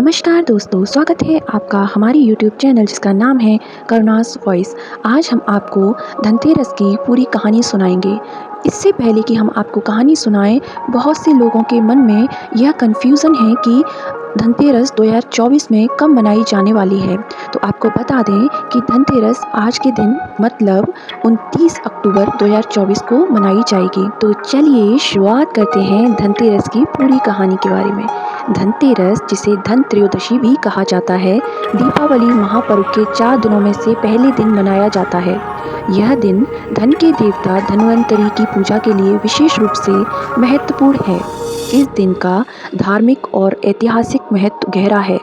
नमस्कार दोस्तों, स्वागत है आपका हमारी YouTube चैनल जिसका नाम है करुणास वॉइस। आज हम आपको धनतेरस की पूरी कहानी सुनाएंगे। इससे पहले कि हम आपको कहानी सुनाएं, बहुत से लोगों के मन में यह कन्फ्यूज़न है कि धनतेरस 2024 में कब मनाई जाने वाली है। तो आपको बता दें कि धनतेरस आज के दिन मतलब 29 अक्टूबर 2024 को मनाई जाएगी। तो चलिए शुरुआत करते हैं धनतेरस की पूरी कहानी के बारे में। धनतेरस, जिसे धन त्रयोदशी भी कहा जाता है, दीपावली महापर्व के 4 दिनों में से पहले दिन मनाया जाता है। यह दिन धन के देवता धन्वंतरी की पूजा के लिए विशेष रूप से महत्वपूर्ण है। इस दिन का धार्मिक और ऐतिहासिक महत्व गहरा है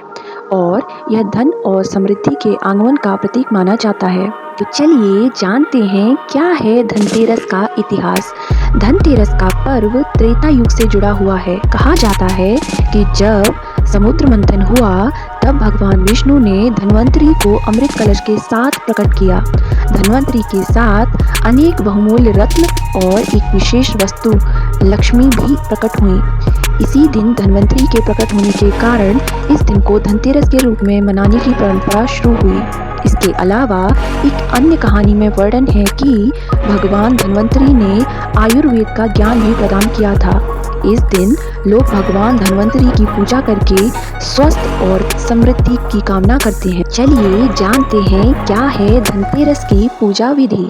और यह धन और समृद्धि के आगमन का प्रतीक माना जाता है। तो चलिए जानते हैं क्या है धनतेरस का इतिहास। धनतेरस का पर्व त्रेता युग से जुड़ा हुआ है। कहा जाता है कि जब समुद्र मंथन हुआ तब भगवान विष्णु ने धन्वंतरी को अमृत कलश के साथ प्रकट किया। धन्वंतरी के साथ अनेक बहुमूल्य रत्न और एक विशेष वस्तु लक्ष्मी भी प्रकट हुई। इसी दिन धन्वंतरी के प्रकट होने के कारण इस दिन को धनतेरस के रूप में मनाने की परंपरा शुरू हुई। इसके अलावा एक अन्य कहानी में वर्णन है कि भगवान धन्वंतरी ने आयुर्वेद का ज्ञान भी प्रदान किया था। इस दिन लोग भगवान धन्वंतरी की पूजा करके स्वस्थ और समृद्धि की कामना करते हैं। चलिए जानते हैं क्या है धनतेरस की पूजा विधि।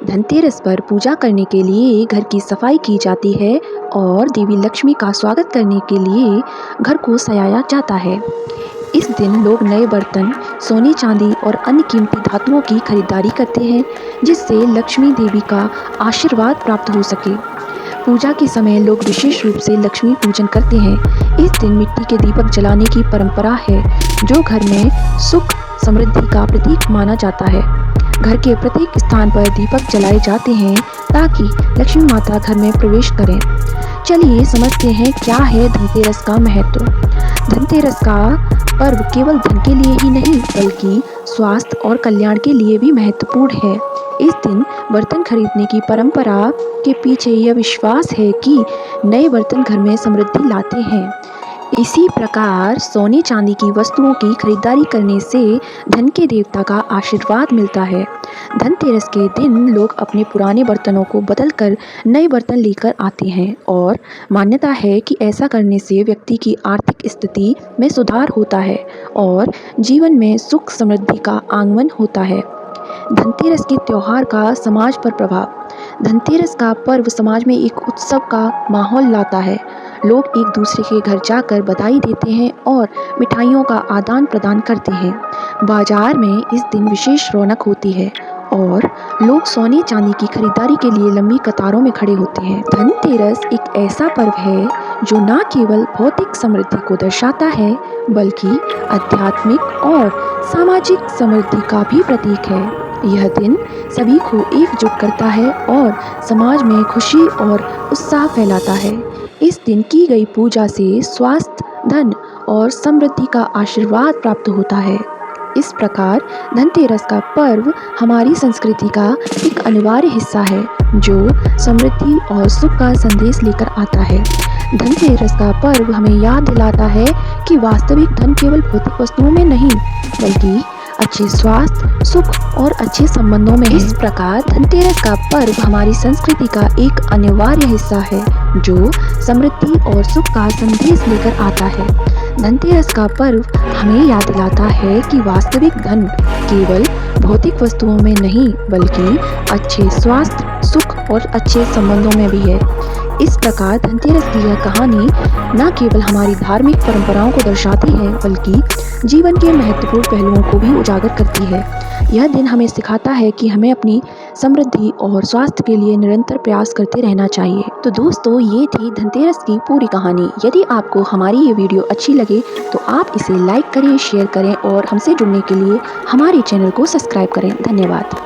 धनतेरस पर पूजा करने के लिए घर की सफाई की जाती है और देवी लक्ष्मी का स्वागत करने के लिए घर को सजाया जाता है। इस दिन लोग नए बर्तन, सोने चांदी और अन्य कीमती धातुओं की खरीदारी करते हैं जिससे लक्ष्मी देवी का आशीर्वाद प्राप्त हो सके। पूजा के समय लोग विशेष रूप से लक्ष्मी पूजन करते हैं। इस दिन मिट्टी के दीपक जलाने की परंपरा है जो घर में सुख समृद्धि का प्रतीक माना जाता है। घर के प्रत्येक स्थान पर दीपक जलाए जाते हैं ताकि लक्ष्मी माता घर में प्रवेश करें। चलिए समझते हैं क्या है धनतेरस का महत्व। धनतेरस का पर्व केवल धन के लिए ही नहीं बल्कि स्वास्थ्य और कल्याण के लिए भी महत्वपूर्ण है। इस दिन बर्तन खरीदने की परंपरा के पीछे यह विश्वास है कि नए बर्तन घर में समृद्धि लाते हैं। इसी प्रकार सोने चांदी की वस्तुओं की खरीदारी करने से धन के देवता का आशीर्वाद मिलता है। धनतेरस के दिन लोग अपने पुराने बर्तनों को बदलकर नए बर्तन लेकर आते हैं और मान्यता है कि ऐसा करने से व्यक्ति की आर्थिक स्थिति में सुधार होता है और जीवन में सुख समृद्धि का आगमन होता है। धनतेरस के त्योहार का समाज पर प्रभाव। धनतेरस का पर्व समाज में एक उत्सव का माहौल लाता है। लोग एक दूसरे के घर जाकर बधाई देते हैं और मिठाइयों का आदान प्रदान करते हैं। बाजार में इस दिन विशेष रौनक होती है और लोग सोने चांदी की खरीदारी के लिए लंबी कतारों में खड़े होते हैं। धनतेरस एक ऐसा पर्व है जो न केवल भौतिक समृद्धि को दर्शाता है बल्कि आध्यात्मिक और सामाजिक समृद्धि का भी प्रतीक है। यह दिन सभी को एकजुट करता है और समाज में खुशी और उत्साह फैलाता है। इस दिन की गई पूजा से स्वास्थ्य, धन और समृद्धि का आशीर्वाद प्राप्त होता है। इस प्रकार धनतेरस का पर्व हमारी संस्कृति का एक अनिवार्य हिस्सा है जो समृद्धि और सुख का संदेश लेकर आता है। धनतेरस का पर्व हमें याद दिलाता है कि वास्तविक धन केवल भौतिक वस्तुओं में नहीं बल्कि अच्छे स्वास्थ्य, सुख और अच्छे संबंधों में है। इस प्रकार धनतेरस का पर्व हमारी संस्कृति का एक अनिवार्य हिस्सा है जो समृद्धि और सुख का संदेश लेकर आता है। धनतेरस का पर्व हमें याद दिलाता है कि वास्तविक धन केवल भौतिक वस्तुओं में नहीं बल्कि अच्छे स्वास्थ्य, सुख और अच्छे संबंधों में भी है। इस प्रकार धनतेरस की यह कहानी न केवल हमारी धार्मिक परंपराओं को दर्शाती है बल्कि जीवन के महत्वपूर्ण पहलुओं को भी उजागर करती है। यह दिन हमें सिखाता है कि हमें अपनी समृद्धि और स्वास्थ्य के लिए निरंतर प्रयास करते रहना चाहिए। तो दोस्तों, ये थी धनतेरस की पूरी कहानी। यदि आपको हमारी ये वीडियो अच्छी लगे तो आप इसे लाइक करें, शेयर करें और हमसे जुड़ने के लिए हमारे चैनल को सब्सक्राइब करें। धन्यवाद।